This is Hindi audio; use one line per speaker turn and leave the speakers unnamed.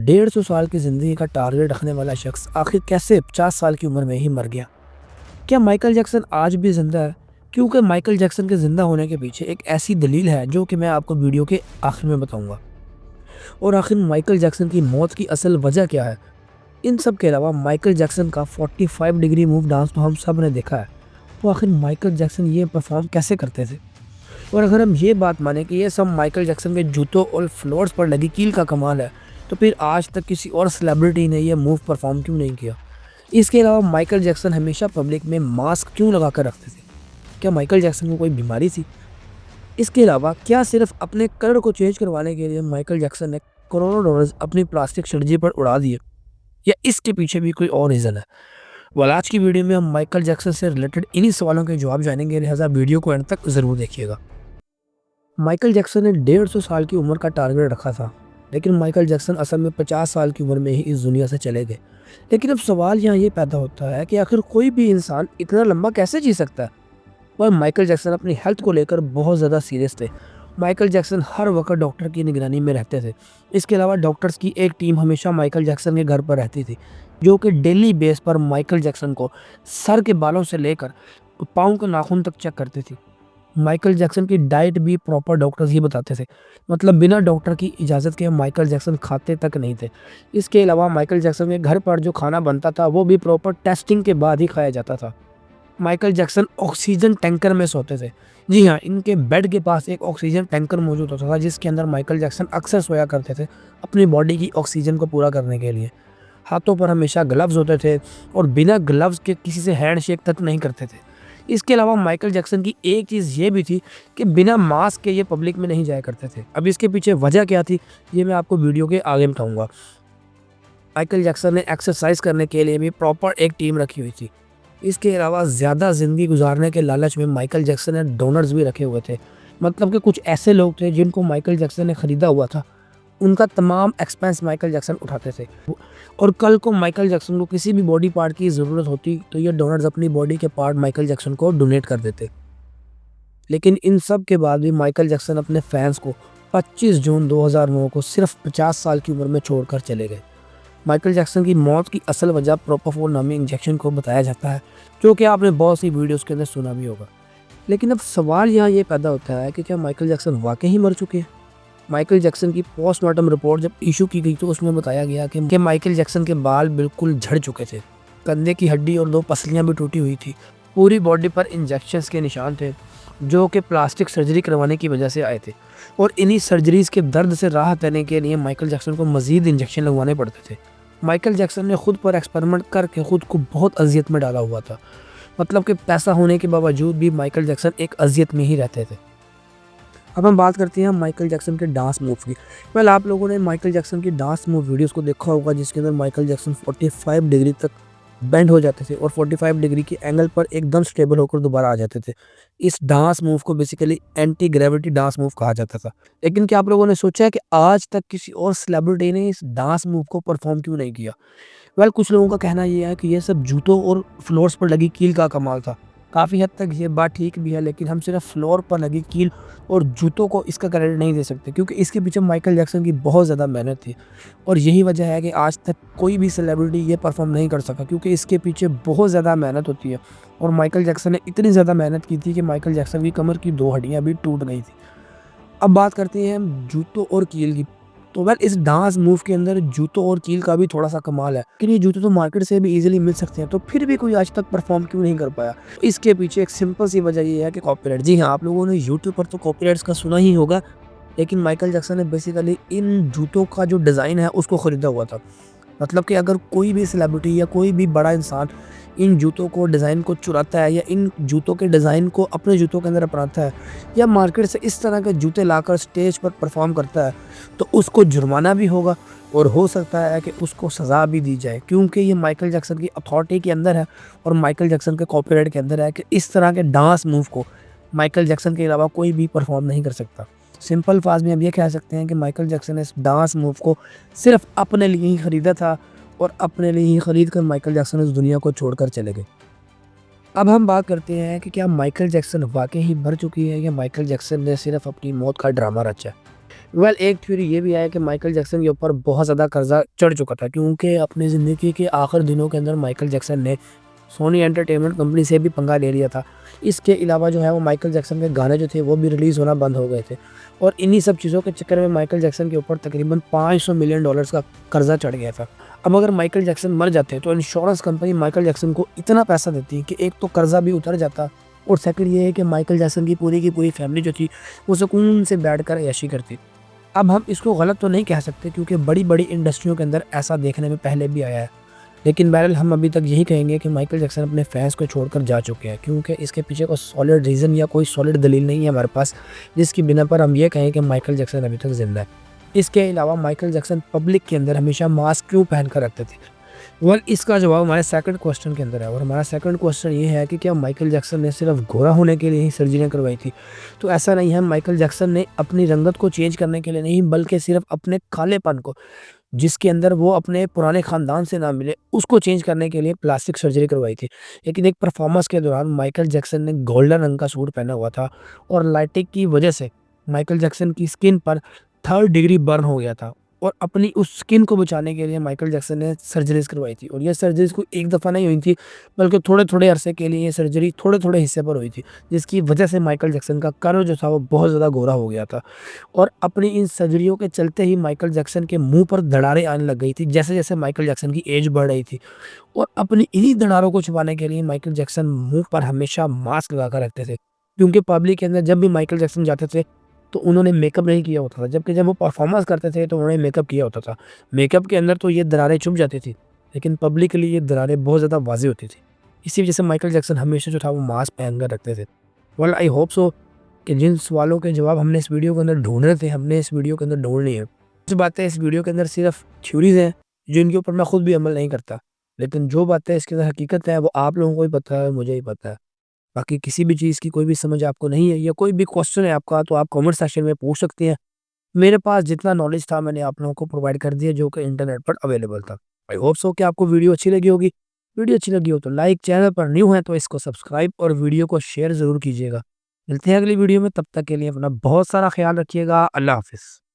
150 साल की ज़िंदगी का टारगेट रखने वाला शख्स आखिर कैसे 50 साल की उम्र में ही मर गया? क्या माइकल जैक्सन आज भी ज़िंदा है? क्योंकि माइकल जैक्सन के ज़िंदा होने के पीछे एक ऐसी दलील है जो कि मैं आपको वीडियो के आखिर में बताऊंगा। और आखिर माइकल जैक्सन की मौत की असल वजह क्या है? इन सब के अलावा माइकल जैक्सन का 45 डिग्री मूव डांस तो हम सब ने देखा है। तो आखिर माइकल जैक्सन ये परफॉर्म कैसे करते थे? और अगर हम ये बात माने कि ये सब माइकल जैक्सन के जूतों और फ्लोर्स पर लगी कील का कमाल है, तो फिर आज तक किसी और सेलिब्रिटी ने ये मूव परफॉर्म क्यों नहीं किया? इसके अलावा माइकल जैक्सन हमेशा पब्लिक में मास्क क्यों लगा कर रखते थे? क्या माइकल जैक्सन को कोई बीमारी थी? इसके अलावा क्या सिर्फ अपने कलर को चेंज करवाने के लिए माइकल जैक्सन ने करोड़ों डॉलर्स अपनी प्लास्टिक सर्जरी पर उड़ा दिए, या इसके पीछे भी कोई और रीज़न है? वाल आज की वीडियो में हम माइकल जैक्सन से रिलेटेड इन्हीं सवालों के जवाब जानेंगे, लिहाजा वीडियो को एंड तक ज़रूर देखिएगा। माइकल जैक्सन ने 150 साल की उम्र का टारगेट रखा था, लेकिन माइकल जैक्सन असल में 50 साल की उम्र में ही इस दुनिया से चले गए। लेकिन अब सवाल यहाँ ये पैदा होता है कि आखिर कोई भी इंसान इतना लंबा कैसे जी सकता है? और माइकल जैक्सन अपनी हेल्थ को लेकर बहुत ज़्यादा सीरियस थे। माइकल जैक्सन हर वक्त डॉक्टर की निगरानी में रहते थे। इसके अलावा डॉक्टर्स की एक टीम हमेशा माइकल जैक्सन के घर पर रहती थी, जो कि डेली बेस पर माइकल जैक्सन को सर के बालों से लेकर पाँव के नाखून तक चेक करती थी। माइकल जैक्सन की डाइट भी प्रॉपर डॉक्टर्स ही बताते थे, मतलब बिना डॉक्टर की इजाज़त के माइकल जैक्सन खाते तक नहीं थे। इसके अलावा माइकल जैक्सन के घर पर जो खाना बनता था वो भी प्रॉपर टेस्टिंग के बाद ही खाया जाता था। माइकल जैक्सन ऑक्सीजन टैंकर में सोते थे। जी हाँ, इनके बेड के पास एक ऑक्सीजन टैंकर मौजूद होता था, जिसके अंदर माइकल जैक्सन अक्सर सोया करते थे अपनी बॉडी की ऑक्सीजन को पूरा करने के लिए। हाथों पर हमेशा ग्लव्स होते थे और बिना ग्लव्स के किसी से हैंडशेक तक नहीं करते थे। इसके अलावा माइकल जैक्सन की एक चीज़ ये भी थी कि बिना मास्क के ये पब्लिक में नहीं जाया करते थे। अब इसके पीछे वजह क्या थी, ये मैं आपको वीडियो के आगे बताऊँगा। माइकल जैक्सन ने एक्सरसाइज करने के लिए भी प्रॉपर एक टीम रखी हुई थी। इसके अलावा ज़्यादा ज़िंदगी गुजारने के लालच में माइकल जैक्सन ने डोनर्स भी रखे हुए थे। मतलब कि कुछ ऐसे लोग थे जिनको माइकल जैक्सन ने ख़रीदा हुआ था, उनका तमाम एक्सपेंस माइकल जैक्सन उठाते थे। और कल को माइकल जैक्सन को किसी भी बॉडी पार्ट की ज़रूरत होती तो ये डोनर्स अपनी बॉडी के पार्ट माइकल जैक्सन को डोनेट कर देते। लेकिन इन सब के बाद भी माइकल जैक्सन अपने फैंस को 25 जून 2009 को सिर्फ 50 साल की उम्र में छोड़कर चले गए। माइकल जैक्सन की मौत की असल वजह प्रोपोफोल नामी इंजेक्शन को बताया जाता है, जो कि आपने बहुत सी वीडियोस के अंदर सुना भी होगा। लेकिन अब सवाल यहाँ ये पैदा होता है कि क्या माइकल जैक्सन वाकई ही मर चुके हैं? माइकल जैक्सन की पोस्टमार्टम रिपोर्ट जब इशू की गई तो उसमें बताया गया कि माइकल जैक्सन के बाल बिल्कुल झड़ चुके थे, कंधे की हड्डी और 2 पसलियाँ भी टूटी हुई थी, पूरी बॉडी पर इंजेक्शंस के निशान थे, जो कि प्लास्टिक सर्जरी करवाने की वजह से आए थे। और इन्हीं सर्जरीज के दर्द से राहत देने के लिए माइकल जैक्सन को मजीद इंजेक्शन लगवाने पड़ते थे। माइकल जैक्सन ने खुद पर एक्सपेरिमेंट करके खुद को बहुत अजियत में डाला हुआ था, मतलब कि पैसा होने के बावजूद भी माइकल जैक्सन एक अजियत में ही रहते थे। अब हम बात करते हैं माइकल जैक्सन के डांस मूव की। वेल, आप लोगों ने माइकल जैक्सन की डांस मूव वीडियोस को देखा होगा, जिसके अंदर माइकल जैक्सन 45 डिग्री तक बेंड हो जाते थे और 45 डिग्री के एंगल पर एकदम स्टेबल होकर दोबारा आ जाते थे। इस डांस मूव को basically anti gravity dance move कहा जाता था। लेकिन क्या आप लोगों ने सोचा है कि आज तक किसी और सेलिब्रिटी ने इस डांस मूव को परफॉर्म क्यों नहीं किया? वेल, कुछ लोगों का कहना ये है कि ये सब जूतों और फ्लोर्स पर लगी कील का कमाल था। काफ़ी हद तक ये बात ठीक भी है, लेकिन हम सिर्फ फ्लोर पर लगी कील और जूतों को इसका क्रेडिट नहीं दे सकते, क्योंकि इसके पीछे माइकल जैक्सन की बहुत ज़्यादा मेहनत थी। और यही वजह है कि आज तक कोई भी सेलिब्रिटी ये परफॉर्म नहीं कर सका, क्योंकि इसके पीछे बहुत ज़्यादा मेहनत होती है। और माइकल जैक्सन ने इतनी ज़्यादा मेहनत की थी कि माइकल जैक्सन की कमर की 2 हड्डियाँ भी टूट गई थी। अब बात करते हैं हम जूतों और कील की। तो वेल, इस डांस मूव के अंदर जूतों और कील का भी थोड़ा-सा कमाल है। लेकिन ये जूते तो मार्केट से भी ईज़िली मिल सकते हैं, तो फिर भी कोई आज तक परफ़ॉर्म क्यों नहीं कर पाया? इसके पीछे एक सिंपल सी वजह ये है कि कॉपीराइट। जी हाँ, आप लोगों ने यूट्यूब पर तो कॉपीराइट्स का सुना ही होगा, लेकिन माइकल जैक्सन ने बेसिकली इन जूतों का जो डिज़ाइन है उसको खरीदा हुआ था। मतलब कि अगर कोई भी सेलिब्रिटी या कोई भी बड़ा इंसान इन जूतों को डिज़ाइन को चुराता है, या इन जूतों के डिज़ाइन को अपने जूतों के अंदर अपनाता है, या मार्केट से इस तरह के जूते लाकर स्टेज पर परफॉर्म करता है, तो उसको जुर्माना भी होगा और हो सकता है कि उसको सज़ा भी दी जाए, क्योंकि ये माइकल जैक्सन की अथॉरिटी के अंदर है और माइकल जैक्सन के कॉपीराइट के अंदर है कि इस तरह के डांस मूव को माइकल जैक्सन के अलावा कोई भी परफॉर्म नहीं कर सकता। सिंपल अल्फाज में हम ये कह सकते हैं कि माइकल जैक्सन ने इस डांस मूव को सिर्फ अपने लिए ही खरीदा था, और अपने लिए ही खरीद कर माइकल जैक्सन इस दुनिया को छोड़कर चले गए। अब हम बात करते हैं कि क्या माइकल जैक्सन वाकई ही मर चुकी है, या माइकल जैक्सन ने सिर्फ अपनी मौत का ड्रामा रचा है। वेल एक थ्योरी ये भी है कि माइकल जैक्सन के ऊपर बहुत ज़्यादा कर्जा चढ़ चुका था, क्योंकि अपनी ज़िंदगी के आखिर दिनों के अंदर माइकल जैक्सन ने सोनी एंटरटेनमेंट कंपनी से भी पंगा ले लिया था। इसके अलावा जो है वो माइकल जैक्सन के गाने जो थे वो भी रिलीज़ होना बंद हो गए थे, और इन्हीं सब चीज़ों के चक्कर में माइकल जैक्सन के ऊपर तकरीबन $500 मिलियन का कर्जा चढ़ गया था। अब अगर माइकल जैक्सन मर जाते तो इंश्योरेंस कंपनी माइकल जैक्सन को इतना पैसा देती कि एक तो कर्जा भी उतर जाता, और सेकंड ये है कि माइकल जैक्सन की पूरी फैमिली जो थी वो सुकून से बैठकर ऐशी करती। अब हम इसको गलत तो नहीं कह सकते, क्योंकि बड़ी-बड़ी इंडस्ट्रियों के अंदर ऐसा देखने में पहले भी आया है। लेकिन बहरहाल हम अभी तक यही कहेंगे कि माइकल जैक्सन अपने फैंस को छोड़कर जा चुके हैं, क्योंकि इसके पीछे कोई सॉलिड रीज़न या कोई सॉलिड दलील नहीं है हमारे पास, जिसकी बिना पर हम ये कहें कि माइकल जैक्सन अभी तक ज़िंदा है। इसके अलावा माइकल जैक्सन पब्लिक के अंदर हमेशा मास्क क्यों पहन कर रखते थे? वेल इसका जवाब हमारे सेकंड क्वेश्चन के अंदर है, और हमारा सेकंड क्वेश्चन ये है कि क्या माइकल जैक्सन ने सिर्फ गोरा होने के लिए ही सर्जरियाँ करवाई थी? तो ऐसा नहीं है। माइकल जैक्सन ने अपनी रंगत को चेंज करने के लिए नहीं, बल्कि सिर्फ अपने कालेपन को, जिसके अंदर वो अपने पुराने ख़ानदान से ना मिले, उसको चेंज करने के लिए प्लास्टिक सर्जरी करवाई थी। लेकिन एक परफॉर्मेंस के दौरान माइकल जैक्सन ने गोल्डन रंग का सूट पहना हुआ था, और लाइटिंग की वजह से माइकल जैक्सन की स्किन पर 3rd डिग्री बर्न हो गया था, और अपनी उस स्किन को बचाने के लिए माइकल जैक्सन ने सर्जरीज़ करवाई थी, और ये सर्जरीज़ कोई एक दफ़ा नहीं हुई थी, बल्कि थोड़े-थोड़े अरसे के लिए ये सर्जरी थोड़े-थोड़े हिस्से पर हुई थी, जिसकी वजह से माइकल जैक्सन का कलर जो था वो बहुत ज़्यादा गोरा हो गया था। और अपनी इन सर्जरियों के चलते ही माइकल जैक्सन के मुँह पर दरारें आने लग गई थी, जैसे-जैसे माइकल जैक्सन की एज बढ़ रही थी, और अपनी इन्हीं दरारों को छुपाने के लिए माइकल जैक्सन मुँह पर हमेशा मास्क लगा कर रखते थे। क्योंकि पब्लिक के अंदर जब भी माइकल जैक्सन जाते थे, तो उन्होंने मेकअप नहीं किया होता था, जबकि जब वो परफॉर्मेंस करते थे तो उन्होंने मेकअप किया होता था। मेकअप के अंदर तो ये दरारें छुप जाती थी, लेकिन पब्लिक के लिए ये दरारें बहुत ज़्यादा वाज़ेह होती थी। इसी वजह से माइकल जैक्सन हमेशा जो था वो मास्क पहन कर रखते थे। वेल आई होप सो कि जिन सवालों के जवाब हमने इस वीडियो के अंदर ढूँढ रहे थे, हमने इस वीडियो के अंदर ढूँढ लिए हैं। कुछ बातें इस वीडियो के अंदर सिर्फ़ थ्योरीज़ हैं, जिनके ऊपर मैं खुद भी अमल नहीं करता। लेकिन जो बातें इसके अंदर हकीकत है, वो आप लोगों को भी पता है, मुझे भी पता है। बाकी किसी भी चीज़ की कोई भी समझ आपको नहीं है, या कोई भी क्वेश्चन है आपका, तो आप कमेंट सेक्शन में पूछ सकते हैं। मेरे पास जितना नॉलेज था मैंने आप लोगों को प्रोवाइड कर दिया, जो कि इंटरनेट पर अवेलेबल था। आई होप सो कि आपको वीडियो अच्छी लगी होगी। वीडियो अच्छी लगी हो तो लाइक, चैनल पर न्यू हैं तो इसको सब्सक्राइब और वीडियो को शेयर ज़रूर कीजिएगा। मिलते हैं अगली वीडियो में, तब तक के लिए अपना बहुत सारा ख्याल रखिएगा। अल्लाह हाफ़िज़।